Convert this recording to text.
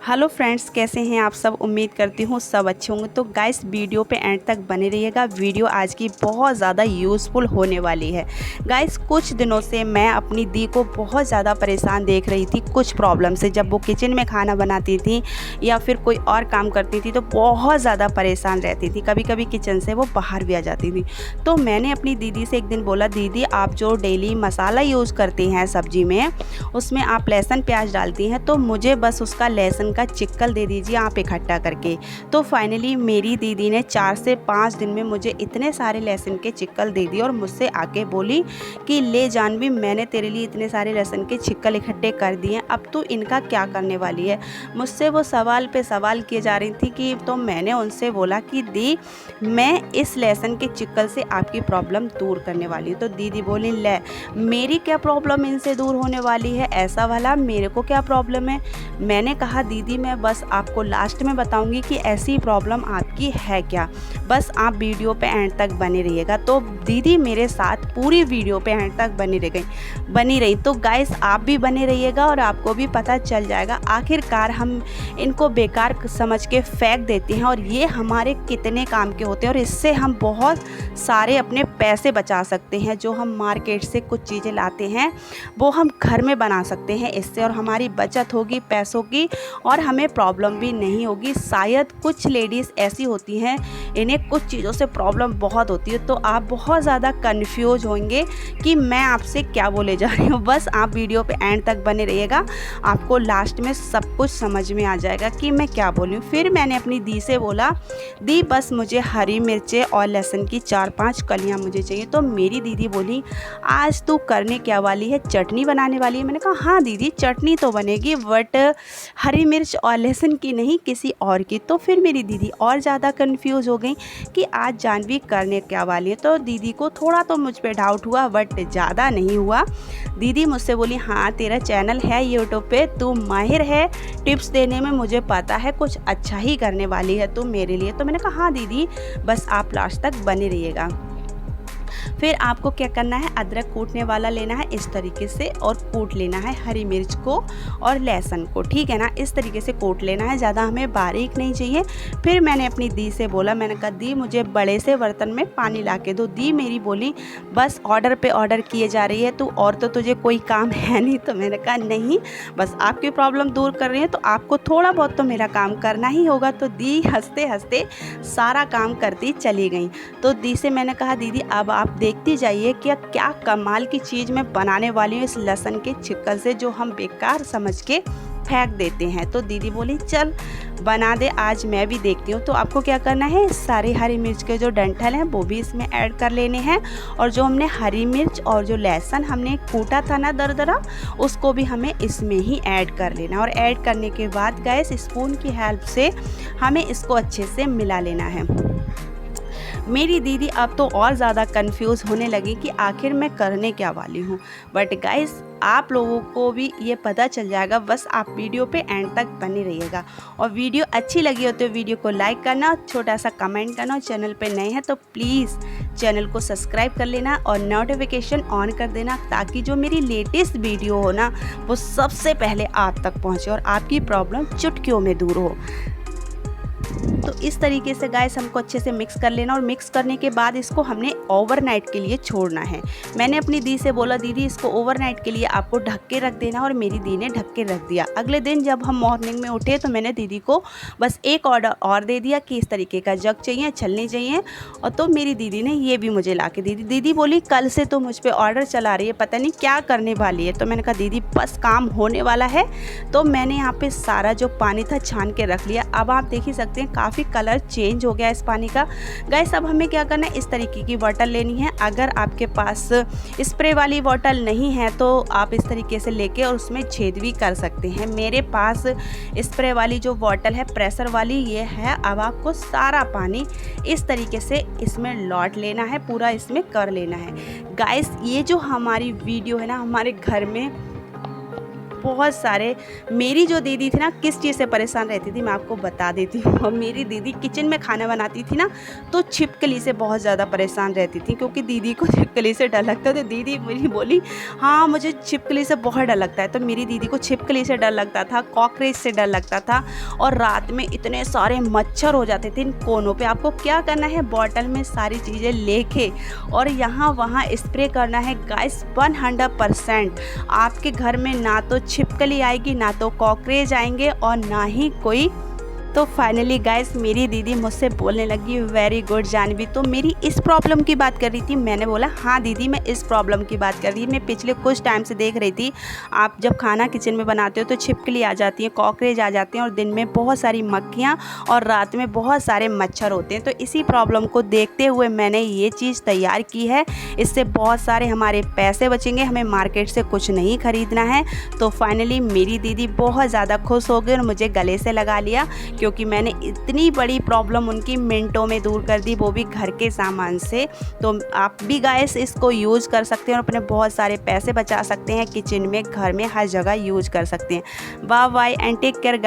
Hello friends, कैसे हैं आप सब। उम्मीद करती हूँ सब अच्छे होंगे। तो गाइस, वीडियो पे एंड तक बने रहिएगा। वीडियो आज की बहुत ज़्यादा यूज़फुल होने वाली है। गाइस, कुछ दिनों से मैं अपनी दी को बहुत ज़्यादा परेशान देख रही थी कुछ प्रॉब्लम से। जब वो किचन में खाना बनाती थी या फिर कोई और काम करती थी तो बहुत ज़्यादा परेशान रहती थी। कभी कभी किचन से वो बाहर भी आ जाती थी। तो मैंने अपनी दीदी से एक दिन बोला, दीदी आप जो डेली मसाला यूज़ करती हैं सब्जी में, उसमें आप लहसुन प्याज डालती हैं, तो मुझे बस उसका लहसुन का चिक्कल दे दीजिए आप इकट्ठा करके। तो फाइनली मेरी दीदी ने 4 से 5 दिन में मुझे इतने सारे लहसुन के चिक्कल दे दिए और मुझसे आके बोली कि ले जानवी, मैंने तेरे लिए इतने सारे लहसुन के चिक्कल इकट्ठे कर दिए, अब तू इनका क्या करने वाली है। मुझसे वो सवाल पे सवाल किए जा रही थी कि तो मैंने उनसे बोला कि दी, मैं इस लहसुन के चिक्कल से आपकी प्रॉब्लम दूर करने वाली हूँ। तो दीदी बोली, ले मेरी क्या प्रॉब्लम इनसे दूर होने वाली है, ऐसा वाला मेरे को क्या प्रॉब्लम है। मैंने कहा दीदी मैं बस आपको लास्ट में बताऊंगी कि ऐसी प्रॉब्लम आपकी है क्या, बस आप वीडियो पे एंड तक बने रहिएगा। तो दीदी मेरे साथ पूरी वीडियो पे एंड तक बनी रही। तो गाइस, आप भी बने रहिएगा और आपको भी पता चल जाएगा आखिरकार हम इनको बेकार समझ के फेंक देते हैं और ये हमारे कितने काम के होते हैं और इससे हम बहुत सारे अपने पैसे बचा सकते हैं। जो हम मार्केट से कुछ चीज़ें लाते हैं वो हम घर में बना सकते हैं इससे, और हमारी बचत होगी पैसों की और हमें प्रॉब्लम भी नहीं होगी। शायद कुछ लेडीज़ ऐसी होती हैं, इन्हें कुछ चीज़ों से प्रॉब्लम बहुत होती है, तो आप बहुत ज़्यादा कंफ्यूज होंगे कि मैं आपसे क्या बोले जा रही हूँ। बस आप वीडियो पे एंड तक बने रहिएगा, आपको लास्ट में सब कुछ समझ में आ जाएगा कि मैं क्या बोली हूँ। फिर मैंने अपनी दी से बोला, दी बस मुझे हरी मिर्चें और लहसुन की 4-5 कलियाँ मुझे चाहिए। तो मेरी दीदी बोली, आज तू करने क्या वाली है, चटनी बनाने वाली है। मैंने कहा हाँ दीदी, चटनी तो बनेगी बट हरी मिर्च और लहसुन की नहीं, किसी और की। तो फिर मेरी दीदी और ज़्यादा कंफ्यूज हो गई कि आज जानवी करने क्या वाली है। तो दीदी को थोड़ा तो मुझ पे डाउट हुआ बट ज़्यादा नहीं हुआ। दीदी मुझसे बोली, हाँ तेरा चैनल है यूट्यूब पे, तू माहिर है टिप्स देने में, मुझे पता है कुछ अच्छा ही करने वाली है तू मेरे लिए। तो मैंने कहा हाँ दीदी, बस आप लास्ट तक बने रहिएगा। फिर आपको क्या करना है, अदरक कूटने वाला लेना है इस तरीके से और कूट लेना है हरी मिर्च को और लहसुन को, ठीक है ना। इस तरीके से कूट लेना है, ज़्यादा हमें बारीक नहीं चाहिए। फिर मैंने अपनी दी से बोला, मैंने कहा दी मुझे बड़े से बर्तन में पानी ला के दो। दी मेरी बोली, बस ऑर्डर पे ऑर्डर किए जा रही है तू, और तो तुझे कोई काम है नहीं। तो मैंने कहा नहीं, बस आपकी प्रॉब्लम दूर कर रही है तो आपको थोड़ा बहुत तो मेरा काम करना ही होगा। तो दी हंसते हंसते सारा काम करती चली गई। तो दी से मैंने कहा, दीदी अब आप देखती जाइए कि क्या कमाल की चीज़ मैं बनाने वाली हूँ इस लहसुन के चिक्कल से, जो हम बेकार समझ के फेंक देते हैं। तो दीदी बोली, चल बना दे, आज मैं भी देखती हूँ। तो आपको क्या करना है, सारे हरी मिर्च के जो डंठल हैं वो भी इसमें ऐड कर लेने हैं, और जो हमने हरी मिर्च और जो लहसुन हमने कूटा था ना दरदरा, उसको भी हमें इसमें ही ऐड कर लेना। और ऐड करने के बाद गैस स्पून की हेल्प से हमें इसको अच्छे से मिला लेना है। मेरी दीदी अब तो और ज़्यादा कंफ्यूज होने लगी कि आखिर मैं करने क्या वाली हूँ। बट गाइस, आप लोगों को भी ये पता चल जाएगा, बस आप वीडियो पे एंड तक बने रहिएगा। और वीडियो अच्छी लगी हो तो वीडियो को लाइक करना, छोटा सा कमेंट करना, और चैनल पे नए हैं तो प्लीज़ चैनल को सब्सक्राइब कर लेना और नोटिफिकेशन ऑन कर देना, ताकि जो मेरी लेटेस्ट वीडियो हो ना वो सबसे पहले आप तक पहुँचे और आपकी प्रॉब्लम चुटकियों में दूर हो। तो इस तरीके से गाइस हमको अच्छे से मिक्स कर लेना, और मिक्स करने के बाद इसको हमने ओवरनाइट के लिए छोड़ना है। मैंने अपनी दी से बोला, दीदी इसको ओवरनाइट के लिए आपको ढक के रख देना, और मेरी दी ने ढक के रख दिया। अगले दिन जब हम मॉर्निंग में उठे तो मैंने दीदी को बस एक ऑर्डर और दे दिया कि इस तरीके का जग चाहिए, छलनी चाहिए, और तो मेरी दीदी ने ये भी मुझे ला के दी। दीदी बोली, कल से तो मुझ पर ऑर्डर चला रही है, पता नहीं क्या करने वाली है। तो मैंने कहा दीदी बस काम होने वाला है। तो मैंने यहाँ पर सारा जो पानी था छान के रख लिया। अब आप देख ही सकते हैं काफ़ी कलर चेंज हो गया इस पानी का। गाइस, अब हमें क्या करना है, इस तरीके की बॉटल लेनी है। अगर आपके पास स्प्रे वाली बॉटल नहीं है तो आप इस तरीके से लेके और उसमें छेद भी कर सकते हैं। मेरे पास स्प्रे वाली जो बॉटल है, प्रेशर वाली, ये है। अब आपको सारा पानी इस तरीके से इसमें लौट लेना है, पूरा इसमें कर लेना है। गाइस, ये जो हमारी वीडियो है ना, हमारे घर में बहुत सारे, मेरी जो दीदी थी ना किस चीज़ से परेशान रहती थी मैं आपको बता देती हूँ। और मेरी दीदी किचन में खाना बनाती थी ना तो छिपकली से बहुत ज़्यादा परेशान रहती थी, क्योंकि दीदी को छिपकली से डर लगता है। तो दीदी मेरी बोली हाँ मुझे छिपकली से बहुत डर लगता है। तो मेरी दीदी को छिपकली से डर लगता था, कॉकरोच से डर लगता था, और रात में इतने सारे मच्छर हो जाते थे इन कोनों पे। आपको क्या करना है, बॉटल में सारी चीज़ें लेके और यहाँ वहाँ स्प्रे करना है गाइस 100%। आपके घर में ना तो छिपकली आएगी, ना तो कॉकरोच आएंगे, और ना ही कोई। तो फाइनली गाइस मेरी दीदी मुझसे बोलने लगी वेरी गुड जानवी, तो मेरी इस प्रॉब्लम की बात कर रही थी। मैंने बोला हाँ दीदी मैं इस प्रॉब्लम की बात कर रही थी, मैं पिछले कुछ टाइम से देख रही थी आप जब खाना किचन में बनाते हो तो छिपकली आ जाती है, कॉकरोच आ जाते हैं, और दिन में बहुत सारी मक्खियाँ और रात में बहुत सारे मच्छर होते हैं। तो इसी प्रॉब्लम को देखते हुए मैंने ये चीज़ तैयार की है। इससे बहुत सारे हमारे पैसे बचेंगे, हमें मार्केट से कुछ नहीं खरीदना है। तो फाइनली मेरी दीदी बहुत ज़्यादा खुश हो गई और मुझे गले से लगा लिया, क्योंकि मैंने इतनी बड़ी प्रॉब्लम उनकी मिनटों में दूर कर दी, वो भी घर के सामान से। तो आप भी गाइस इसको यूज़ कर सकते हैं और अपने बहुत सारे पैसे बचा सकते हैं, किचन में, घर में, हर जगह यूज़ कर सकते हैं। Bye bye and take care.